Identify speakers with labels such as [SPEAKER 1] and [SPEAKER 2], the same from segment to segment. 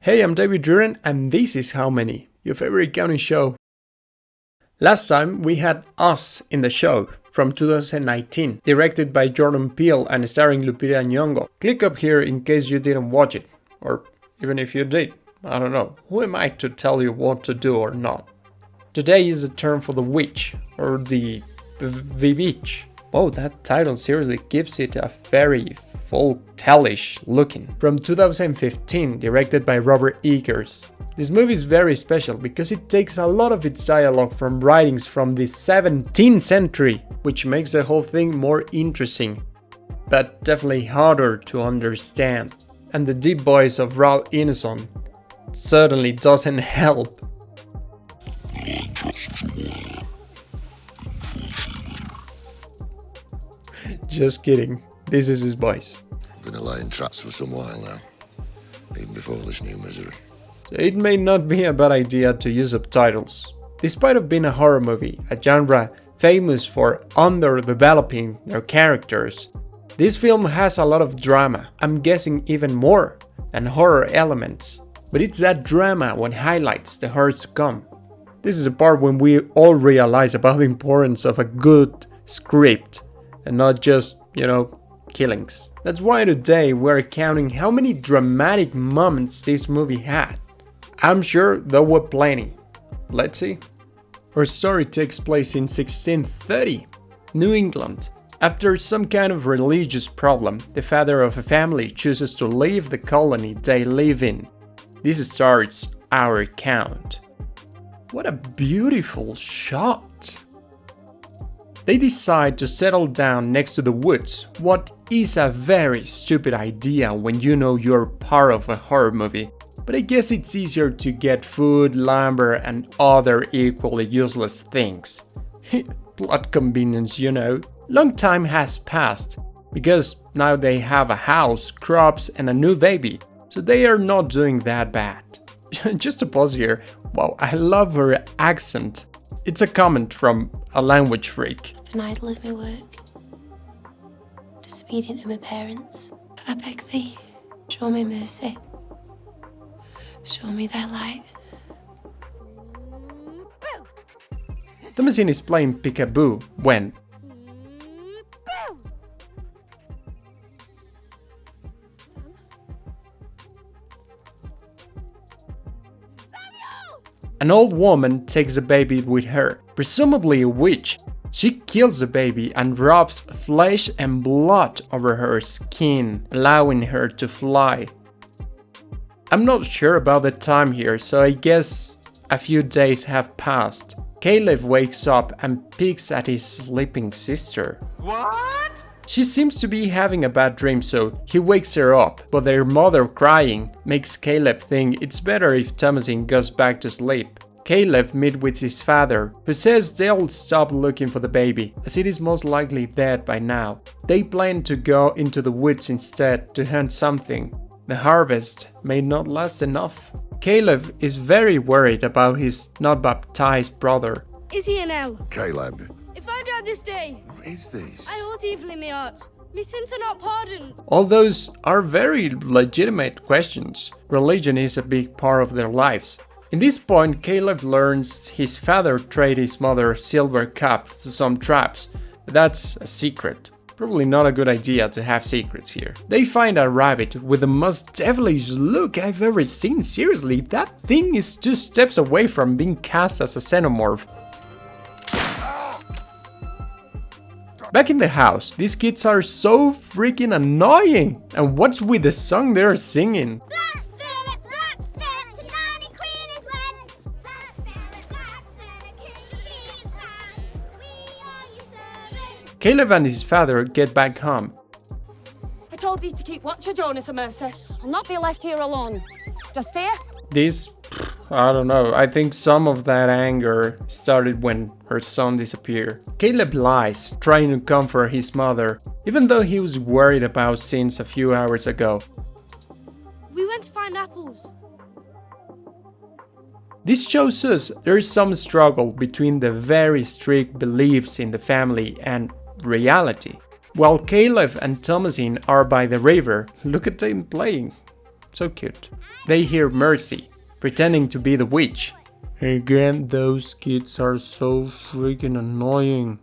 [SPEAKER 1] Hey, I'm David Duran, and this is How Many, your favorite counting show. Last time we had Us in the show from 2019, directed by Jordan Peele and starring Lupita Nyong'o. Click up here in case you didn't watch it, or even if you did. I don't know. Who am I to tell you what to do or not? Today is the turn for the witch, or the Vivitch. Oh, that title seriously gives it a very folk-tale-ish looking. From 2015, directed by Robert Eggers. This movie is very special because it takes a lot of its dialogue from writings from the 17th century, which makes the whole thing more interesting, but definitely harder to understand. And the deep voice of Ralph Ineson certainly doesn't help. Just kidding, this is his voice.
[SPEAKER 2] I've been laying traps for some while now, even before this new misery.
[SPEAKER 1] So it may not be a bad idea to use subtitles. Despite of being a horror movie, a genre famous for underdeveloping their characters, this film has a lot of drama, I'm guessing even more than horror elements. But it's that drama what highlights the horrors to come. This is the part when we all realize about the importance of a good script and not just, killings. That's why today we're counting how many dramatic moments this movie had. I'm sure there were plenty. Let's see. Our story takes place in 1630, New England. After some kind of religious problem, the father of a family chooses to leave the colony they live in. This starts our account. What a beautiful shot! They decide to settle down next to the woods, what is a very stupid idea when you know you're part of a horror movie. But I guess it's easier to get food, lumber, and other equally useless things. Plot convenience, Long time has passed, because now they have a house, crops, and a new baby, so they are not doing that bad. Just a pause here. Wow, I love her accent. It's a comment from a language freak.
[SPEAKER 3] An idle of my work, disobedient to my parents. I beg thee, show me mercy. Show me thy light.
[SPEAKER 1] Thomasin is playing peekaboo when an old woman takes the baby with her, presumably a witch. She kills the baby and rubs flesh and blood over her skin, allowing her to fly. I'm not sure about the time here, so I guess a few days have passed. Caleb wakes up and peeks at his sleeping sister.
[SPEAKER 4] What?
[SPEAKER 1] She seems to be having a bad dream, so he wakes her up, but their mother crying makes Caleb think it's better if Thomasin goes back to sleep. Caleb meets with his father, who says they'll stop looking for the baby, as it is most likely dead by now. They plan to go into the woods instead to hunt something. The harvest may not last enough. Caleb is very worried about his not baptized brother.
[SPEAKER 5] Is he an L?
[SPEAKER 2] Caleb,
[SPEAKER 5] If I die this day,
[SPEAKER 2] what is this?
[SPEAKER 5] I ought evil in my heart. My sins are not pardoned.
[SPEAKER 1] All those are very legitimate questions. Religion is a big part of their lives. In this point, Caleb learns his father traded his mother's silver cup for some traps, but that's a secret. Probably not a good idea to have secrets here. They find a rabbit with the most devilish look I've ever seen. Seriously, that thing is 2 steps away from being cast as a xenomorph. Back in the house, these kids are so freaking annoying! And what's with the song they're singing? Caleb and his father get back home.
[SPEAKER 6] I told thee to keep watch of Jonas, Mercy. I'll not be left here alone. Just there?
[SPEAKER 1] This, I don't know, I think some of that anger started when her son disappeared. Caleb lies, trying to comfort his mother, even though he was worried about since a few hours ago.
[SPEAKER 5] We went to find apples.
[SPEAKER 1] This shows us there is some struggle between the very strict beliefs in the family and reality. While Caleb and Thomasin are by the river, look at them playing. So cute. They hear Mercy, pretending to be the witch. Again, those kids are so freaking annoying.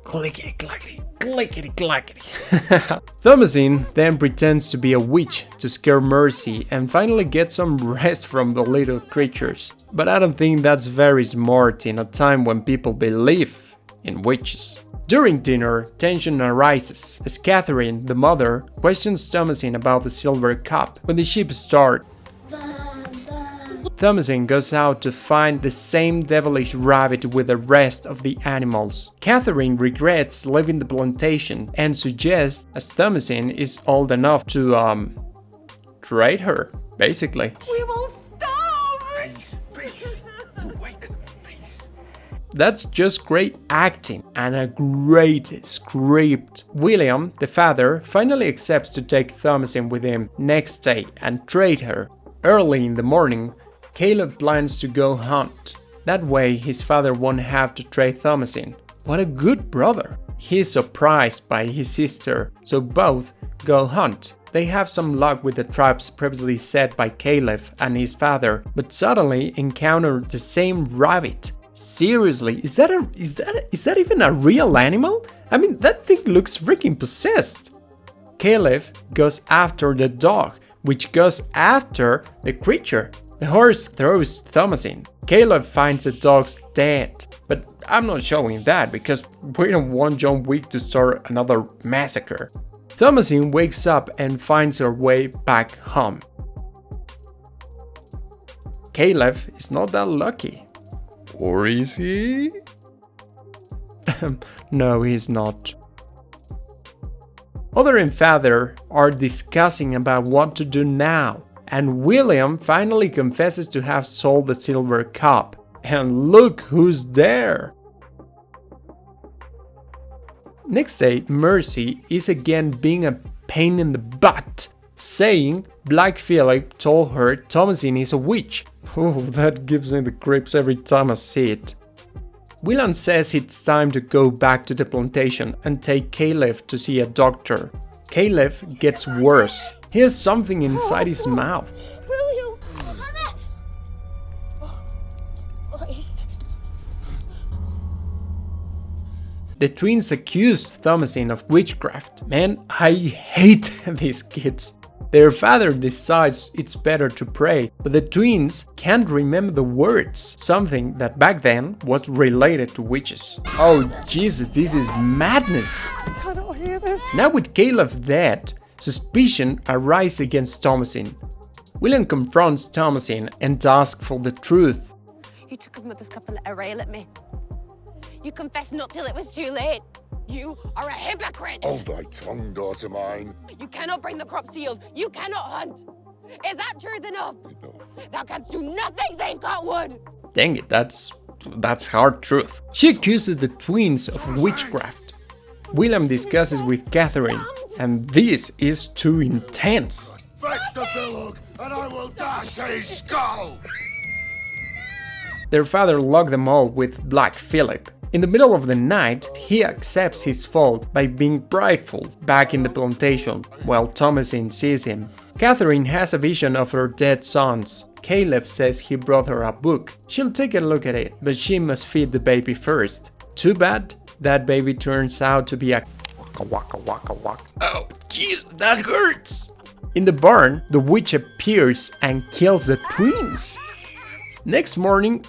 [SPEAKER 1] Clickety clackety, clickety clackety. Thomasin then pretends to be a witch to scare Mercy and finally get some rest from the little creatures. But I don't think that's very smart in a time when people believe in witches. During dinner, tension arises as Catherine, the mother, questions Thomasin about the silver cup when the sheep start. Thomasin goes out to find the same devilish rabbit with the rest of the animals. Catherine regrets leaving the plantation and suggests, as Thomasin is old enough to, trade her, basically.
[SPEAKER 6] We will starve!
[SPEAKER 1] That's just great acting and a great script. William, the father, finally accepts to take Thomasin with him next day and trade her. Early in the morning, Caleb plans to go hunt. That way his father won't have to trade Thomasin. What a good brother. He is surprised by his sister, so both go hunt. They have some luck with the traps previously set by Caleb and his father, but suddenly encounter the same rabbit. Seriously, is that even a real animal? I mean, that thing looks freaking possessed. Caleb goes after the dog, which goes after the creature. The horse throws Thomasin. Caleb finds the dog's dead, but I'm not showing that because we don't want John Wick to start another massacre. Thomasin wakes up and finds her way back home. Caleb is not that lucky. Or is he? No, he's not. Mother and father are discussing about what to do now, and William finally confesses to have sold the silver cup. And look who's there! Next day, Mercy is again being a pain in the butt, saying Black Phillip told her Thomasin is a witch. Oh, that gives me the creeps every time I see it. William says it's time to go back to the plantation and take Caleb to see a doctor. Caleb gets worse. He has something inside his mouth.
[SPEAKER 6] William! What is...
[SPEAKER 1] The twins accuse Thomasin of witchcraft. Man, I hate these kids. Their father decides it's better to pray, but the twins can't remember the words, something that back then was related to witches. Oh Jesus, this is madness!
[SPEAKER 6] I cannot hear this.
[SPEAKER 1] Now with Caleb dead, suspicion arises against Thomasin. William confronts Thomasin and asks for the truth.
[SPEAKER 6] You took a mother's cup and let her rail at me. You confessed not till it was too late. You are a hypocrite!
[SPEAKER 2] Hold thy tongue, daughter mine.
[SPEAKER 6] You cannot bring the crops to yield. You cannot hunt. Is that truth enough? Thou canst do nothing save cut wood.
[SPEAKER 1] Dang it, that's hard truth. She accuses the twins of witchcraft. William discusses with Catherine, and this is too intense.
[SPEAKER 2] Fetch the billow, and I will dash his skull!
[SPEAKER 1] Their father locked them all with Black Phillip. In the middle of the night, he accepts his fault by being prideful back in the plantation, while Thomasin sees him. Catherine has a vision of her dead sons. Caleb says he brought her a book. She'll take a look at it, but she must feed the baby first. Too bad, that baby turns out to be a waka waka waka. Oh, jeez, that hurts! In the barn, the witch appears and kills the twins. Next morning,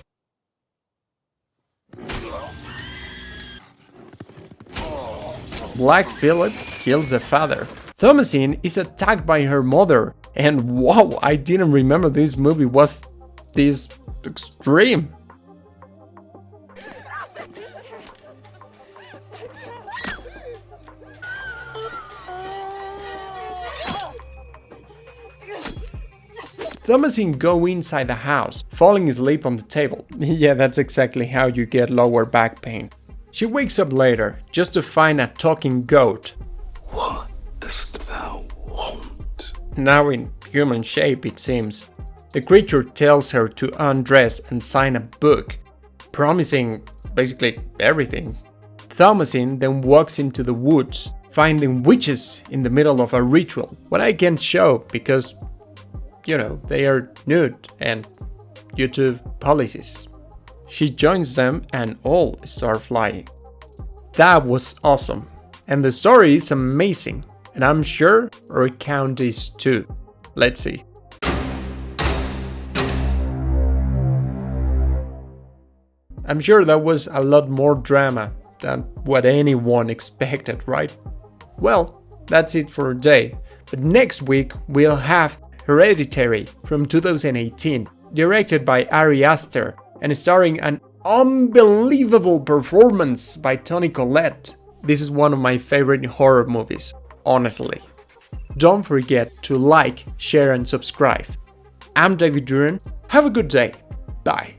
[SPEAKER 1] Black Phillip kills the father. Thomasin is attacked by her mother. And wow, I didn't remember this movie was this extreme. Thomasin goes inside the house, falling asleep on the table. Yeah, that's exactly how you get lower back pain. She wakes up later, just to find a talking goat.
[SPEAKER 2] What dost thou want?
[SPEAKER 1] Now in human shape, it seems. The creature tells her to undress and sign a book, promising basically everything. Thomasin then walks into the woods, finding witches in the middle of a ritual. What I can't show because, you know, they are nude and YouTube policies. She joins them and all start flying. That was awesome. And the story is amazing. And I'm sure our count is too. Let's see. I'm sure that was a lot more drama than what anyone expected, right? Well, that's it for today. But next week we'll have Hereditary from 2018, directed by Ari Aster and starring an unbelievable performance by Toni Collette. This is one of my favorite horror movies, honestly. Don't forget to like, share and subscribe. I'm David Duran. Have a good day. Bye.